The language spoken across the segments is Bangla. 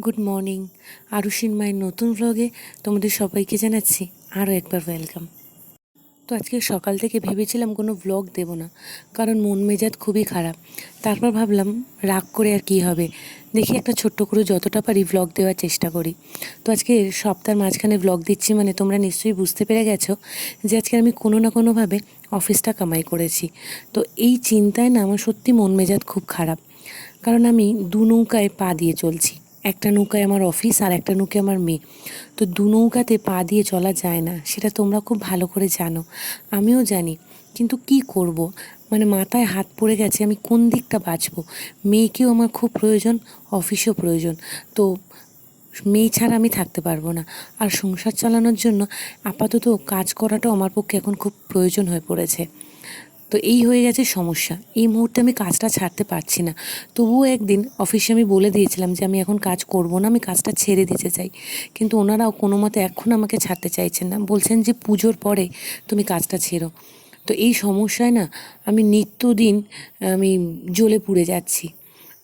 Good morning. আরুষির মায়ের নতুন ব্লগে তোমাদের সবাইকে জানাচ্ছি আরও একবার ওয়েলকাম। তো আজকে সকাল থেকে ভেবেছিলাম কোনো ব্লগ দেব না, কারণ মন মেজাজ খুবই খারাপ। তারপর ভাবলাম রাগ করে আর কী হবে, দেখি একটা ছোট্ট করে যতটা পারি ব্লগ দেওয়ার চেষ্টা করি। তো আজকে সপ্তাহের মাঝখানে ব্লগ দিচ্ছি মানে তোমরা নিশ্চয়ই বুঝতে পেরে গেছো যে আজকে আমি কোনো না কোনোভাবে অফিসটা কামাই করেছি। তো এই চিন্তায় না আমার সত্যি মন মেজাজ খুব খারাপ, কারণ আমি দু নৌকায় পা দিয়ে চলছি। একটা নৌকায় আমার অফিস আর একটা নৌকায় আমার মেয়ে। তো দু নৌকাতে পা দিয়ে চলা যায় না, সেটা তোমরা খুব ভালো করে জানো, আমিও জানি। কিন্তু কি করব, মানে মাথায় হাত পড়ে গেছে আমি কোন দিকটা বাঁচবো। মেয়েকেও আমার খুব প্রয়োজন, অফিসও প্রয়োজন। তো মেয়ে ছাড়া আমি থাকতে পারবো না। আর সংসার চালানোর জন্য আপাতত কাজ করাটাও আমার পক্ষে এখন খুব প্রয়োজন হয়ে পড়েছে। তো এই হয়ে গেছে সমস্যা, এই মুহূর্তে আমি কাজটা ছাড়তে পারছি না। তবুও একদিন অফিসে আমি বলে দিয়েছিলাম যে আমি এখন কাজ করব না, আমি কাজটা ছেড়ে দিতে চাই। কিন্তু ওনারাও কোনো মতে এখন আমাকে ছাড়তে চাইছেন না, বলছেন যে পুজোর পরে তুমি কাজটা ছেড়ো। তো এই সমস্যায় না আমি নিত্যদিন আমি জ্বলে পুড়ে যাচ্ছি।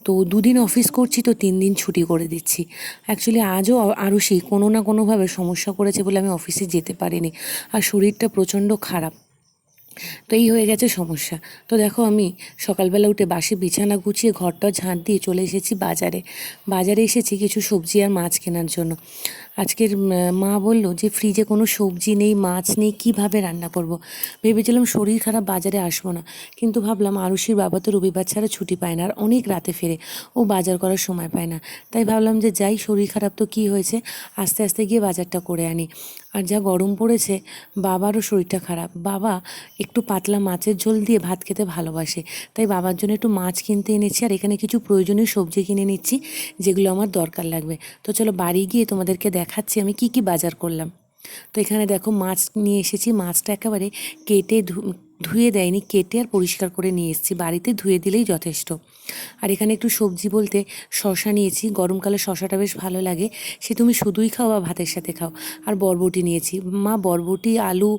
তো দুদিন অফিস করছি তো 3 দিন ছুটি করে দিচ্ছি। অ্যাকচুয়ালি আজও আরুষি কোনো না কোনোভাবে সমস্যা করেছে বলে আমি অফিসে যেতে পারিনি, আর শরীরটা প্রচণ্ড খারাপ। তো এই হয়ে গেছে সমস্যা। তো দেখো আমি সকালবেলা উঠে বাসি বিছানা গুছিয়ে ঘরটা ঝাঁট দিয়ে চলে এসেছি বাজারে। বাজারে এসেছি কিছু সবজি আর মাছ কেনার জন্য। আজকের মা বলল যে ফ্রিজে কোনো সবজি নেই, মাছ নেই, কিভাবে রান্না করব। ভেবেছিলাম শরীর খারাপ বাজারে আসবো না, কিন্তু ভাবলাম আরুষির বাবা তো রবিবার ছাড়া ছুটি পায় না, আর অনেক রাতে ফেরে, ও বাজার করার সময় পায় না। তাই ভাবলাম যে যাই, শরীর খারাপ তো কী হয়েছে, আস্তে আস্তে গিয়ে বাজারটা করে আনি। আর যা গরম পড়েছে, বাবারও শরীরটা খারাপ। বাবা একটু পাতলা মাছের ঝোল দিয়ে ভাত খেতে ভালোবাসে, তাই বাবার জন্য একটু মাছ কিনতে এনেছি, আর এখানে কিছু প্রয়োজনীয় সবজি কিনে নিচ্ছি যেগুলো আমার দরকার লাগবে। তো চলো বাড়ি গিয়ে তোমাদেরকে দেখাচ্ছি আমি কি কি বাজার করলাম। তো এখানে দেখো মাছ নিয়ে এসেছি, মাছটা একেবারে কেটে ধুয়ে দেয়নি, কেটে আর পরিষ্কার করে নিয়ে এসেছি, বাড়িতে ধুয়ে দিলেই যথেষ্ট। আর এখানে একটু সবজি বলতে শশা নিয়েছি, গরমকালে শশাটা বেশ ভালো লাগে, সে তুমি শুধুই খাও বা ভাতের সাথে খাও। আর বরবটি নিয়েছি, মা বরবটি আলু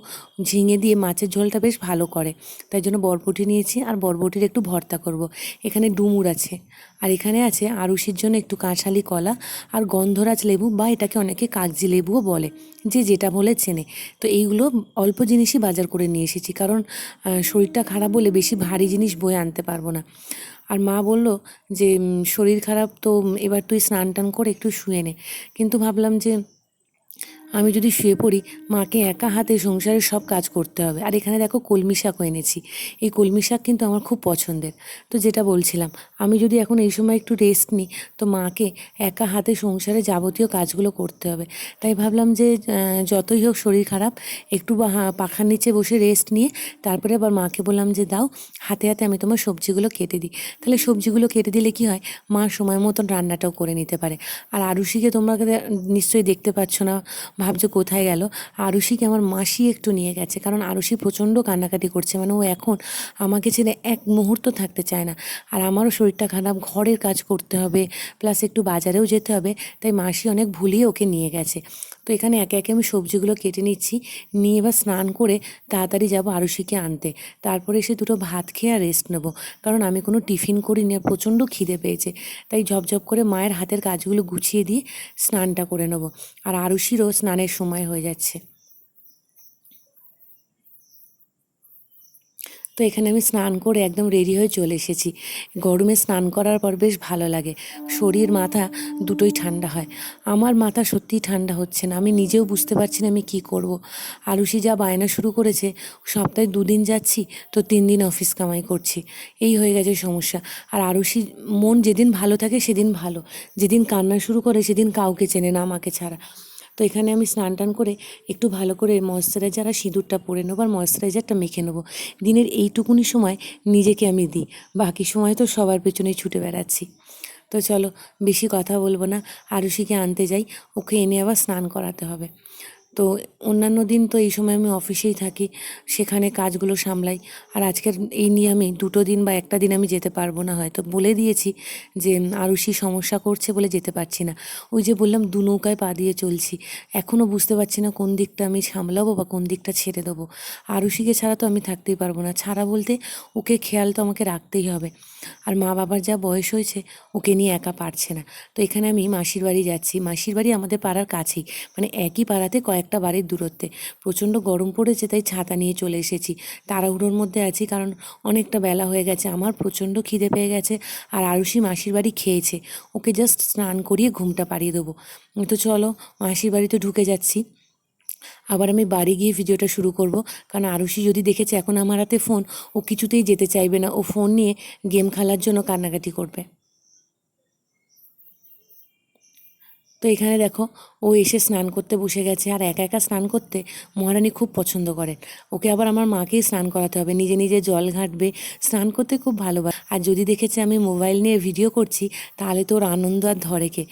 ঝিঙে দিয়ে মাছের ঝোলটা বেশ ভালো করে, তাই জন্য বরবটি নিয়েছি, আর বরবটির একটু ভর্তা করব। এখানে ডুমুর আছে, আর এখানে আছে আরুষির জন্য একটু কাঁঠালি কলা, আর গন্ধরাজ লেবু বা এটাকে অনেকে কাগজি লেবুও বলে, যে যেটা বলে চেনে। তো এইগুলো অল্প জিনিসই বাজার করে নিয়ে এসেছি, কারণ শরীরটা খারাপ বলে বেশি ভারী জিনিস বয়ে আনতে পারবো না। আর মা বলল যে শরীর খারাপ তো এবার তুই স্নান টান করে একটু শুয়ে নে। কিন্তু ভাবলাম যে আমি যদি শুয়ে পড়ি, মাকে একা হাতে সংসারের সব কাজ করতে হবে। আর এখানে দেখো কলমি শাকও এনেছি, এই কলমি শাক কিন্তু আমার খুব পছন্দের। তো যেটা বলছিলাম, আমি যদি এখন এই সময় একটু রেস্ট নিই, তো মাকে একা হাতে সংসারে যাবতীয় কাজগুলো করতে হবে। তাই ভাবলাম যে যতই হোক শরীর খারাপ, একটু পাখার নিচে বসে রেস্ট নিয়ে তারপরে আবার মাকে বললাম যে দাও, হাতে হাতে আমি তোমার সবজিগুলো কেটে দিই। তাহলে সবজিগুলো কেটে দিলে কি হয়, মা সময় মতন রান্নাটাও করে নিতে পারে। আর আরুষিকে তোমরা নিশ্চয়ই দেখতে পাচ্ছ না, ভাবছো কোথায় গেল। আরুষিকে আমার মাসি একটু নিয়ে গেছে, কারণ আরুষি প্রচণ্ড কান্নাকাটি করছে, মানে ও এখন আমাকে ছেড়ে এক মুহূর্ত থাকতে চায় না। আর আমারও শরীরটা খারাপ, ঘরের কাজ করতে হবে, প্লাস একটু বাজারেও যেতে হবে, তাই মাসি অনেক ভুলিয়ে ওকে নিয়ে গেছে। তো এখানে একে একে আমি সবজিগুলো কেটে নিচ্ছি, নিয়ে এবার স্নান করে তাড়াতাড়ি যাব আরুষিকে আনতে। তারপরে এসে দুটো ভাত খেয়ে আর রেস্ট নেবো, কারণ আমি কোনো টিফিন করিনি, আর প্রচণ্ড খিদে পেয়েছে। তাই ঝপঝপ করে মায়ের হাতের কাজগুলো গুছিয়ে দিয়ে স্নানটা করে নেবো। আর আরুষিরও স্নানের সময় হয়ে যাচ্ছে। তো এখানে আমি স্নান করে একদম রেডি হয়ে চলে এসেছি। গরমে স্নান করার পর বেশ ভালো লাগে, শরীর মাথা দুটোই ঠান্ডা হয়। আমার মাথা সত্যিই ঠান্ডা হচ্ছে না, আমি নিজেও বুঝতে পারছি না আমি কি করব। আরুষি যা বায়না শুরু করেছে, সপ্তাহে 2 দিন যাচ্ছি তো 3 দিন অফিস কামাই করছি, এই হয়ে গেছে সমস্যা। আর আরুষি মন যেদিন ভালো থাকে সেদিন ভালো, যেদিন কান্না শুরু করে সেদিন কাউকে চেনে না আমাকে ছাড়া। তো এখানে আমি স্নান টান করে একটু ভালো করে ময়েশ্চারাইজার আর সিঁদুরটা পরে নেবো, আর ময়েশ্চারাইজারটা মেখে নেবো। দিনের এইটুকুনি সময় নিজেকে আমি দিই, বাকি সময় তো সবার পেছনেই ছুটে বেড়াচ্ছি। তো চলো বেশি কথা বলবো না, আরুষিকে আনতে যাই, ওকে এনে আবার স্নান করাতে হবে। তো অন্যান্য দিন তো এই সময় আমি অফিসেই থাকি, সেখানে কাজগুলো সামলাই। আর আজকের এই নিয়ে আমি 2 দিন বা একটা দিন আমি যেতে পারবো না, হয়তো বলে দিয়েছি যে আরুষি সমস্যা করছে বলে যেতে পারছি না। ওই যে বললাম, দু নৌকায় পা দিয়ে চলছি, এখনও বুঝতে পারছি না কোন দিকটা আমি সামলাবো বা কোন দিকটা ছেড়ে দেবো। আরুষিকে ছাড়া তো আমি থাকতেই পারবো না, ছাড়া বলতে ওকে খেয়াল তো আমাকে রাখতেই হবে। আর মা বাবার যা বয়স হয়েছে, ওকে নিয়ে একা পারছে না। তো এখানে আমি মাসির বাড়ি যাচ্ছি। মাসির বাড়ি আমাদের পাড়ার কাছেই, মানে একই পাড়াতে কয়েকটা বাড়ির দূরত্বে। প্রচণ্ড গরম পড়েছে, তাই ছাতা নিয়ে চলে এসেছি। তাড়াহুড়োর মধ্যে আছি, কারণ অনেকটা বেলা হয়ে গেছে, আমার প্রচণ্ড খিদে পেয়ে গেছে। আর আরুষি মাসির বাড়ি খেয়েছে, ওকে জাস্ট স্নান করিয়ে ঘুমটা পাড়িয়ে দেবো। তো চলো, মাসির বাড়িতে ঢুকে যাচ্ছি। আবার আমি বাড়ি গিয়ে ভিডিওটা শুরু করব, কারণ আরুষি যদি দেখেছে এখন আমার হাতে ফোন, ও কিছুতেই যেতে চাইবে না, ও ফোন নিয়ে গেম খেলার জন্য কান্নাকাটি করবে। তো এখানে দেখো, ও এসে স্নান করতে বসে গেছে। আর একা একা স্নান করতে মহারানী খুব পছন্দ করেন। ওকে আবার আমার মাকেই স্নান করাতে হবে, নিজে নিজে জল ঘাঁটবে, স্নান করতে খুব ভালোবাসে। আর যদি দেখেছে আমি মোবাইল নিয়ে ভিডিও করছি, তাহলে তো ওর আনন্দ আর ধরে কে।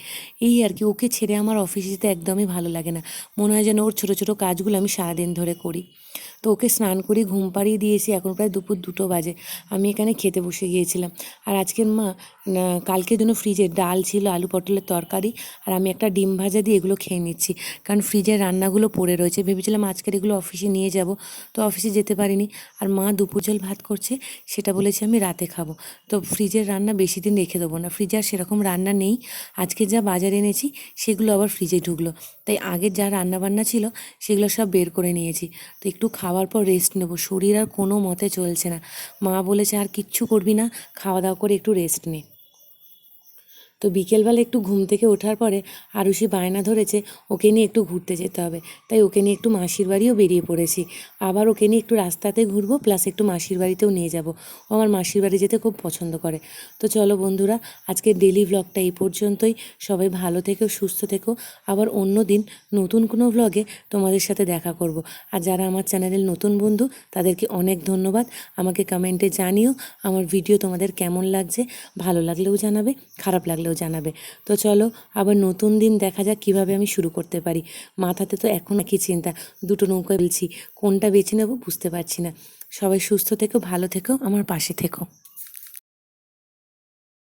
এই আর কি, ওকে ছেড়ে আমার অফিসে যেতে একদমই ভালো লাগে না। মনে হয় যেন ওর ছোটো ছোটো কাজগুলো আমি সারাদিন ধরে করি। তো ওকে স্নান করিয়ে ঘুম পাড়িয়ে দিয়েছি, এখন প্রায় দুপুর 2 বাজে। আমি এখানে খেতে বসে গিয়েছিলাম। আর আজকের মা কালকের জন্য ফ্রিজে ডাল ছিল, আলু পটলের তরকারি, আর আমি একটা ডিম ভাজা দিয়ে এগুলো খেয়ে নিচ্ছি। কারণ ফ্রিজের রান্নাগুলো পড়ে রয়েছে, ভেবেছিলাম আজকের এগুলো অফিসে নিয়ে যাব, তো অফিসে যেতে পারিনি। আর মা দুপুর জল ভাত করছে, সেটা বলেছি আমি রাতে খাবো। তো ফ্রিজের রান্না বেশি দিন রেখে দেবো না, ফ্রিজে আর সেরকম রান্না নেই। আজকে যা বাজারে এনেছি সেগুলো আবার ফ্রিজে ঢুকলো, তাই আগের যা রান্না বান্না ছিল সেগুলো সব বের করে নিয়েছি। তো একটু খাওয়ার পর রেস্ট নেব, শরীর আর কোনো মতে চলছে না। মা বলেছে আর কিচ্ছু করবি না, খাওয়া দাওয়া করে একটু রেস্ট নে। তো বিকেলবেলা একটু ঘুম থেকে ওঠার পরে আরুষি বায়না ধরেছে ওকে নিয়ে একটু ঘুরতে যেতে হবে, তাই ওকে নিয়ে একটু মাসির বাড়িও বেরিয়ে পড়েছি। আবার ওকে নিয়ে একটু রাস্তাতে ঘুরবো, প্লাস একটু মাসির বাড়িতেও নিয়ে যাব। ও আমার মাসির বাড়ি যেতে খুব পছন্দ করে। তো চলো বন্ধুরা, আজকের ডেলি ভ্লগটা এই পর্যন্তই। সবাই ভালো থেকো, সুস্থ থেকো। আবার অন্য দিন নতুন কোনো ভ্লগে তোমাদের সাথে দেখা করব। আর যারা আমার চ্যানেলের নতুন বন্ধু, তাদেরকে অনেক ধন্যবাদ। আমাকে কমেন্টে জানিও আমার ভিডিও তোমাদের কেমন লাগছে, ভালো লাগলেও জানাবে, খারাপ লাগলেও জানাবে। তো চলো, আবার নতুন দিন দেখা যাক কিভাবে আমি শুরু করতে পারি। মাথাতে তো এখন একই চিন্তা, দুটো নৌকা বলছি, কোনটা বেছে নেবো বুঝতে পারছি না। সবাই সুস্থ থেকো, ভালো থেকো, আমার পাশে থেকো।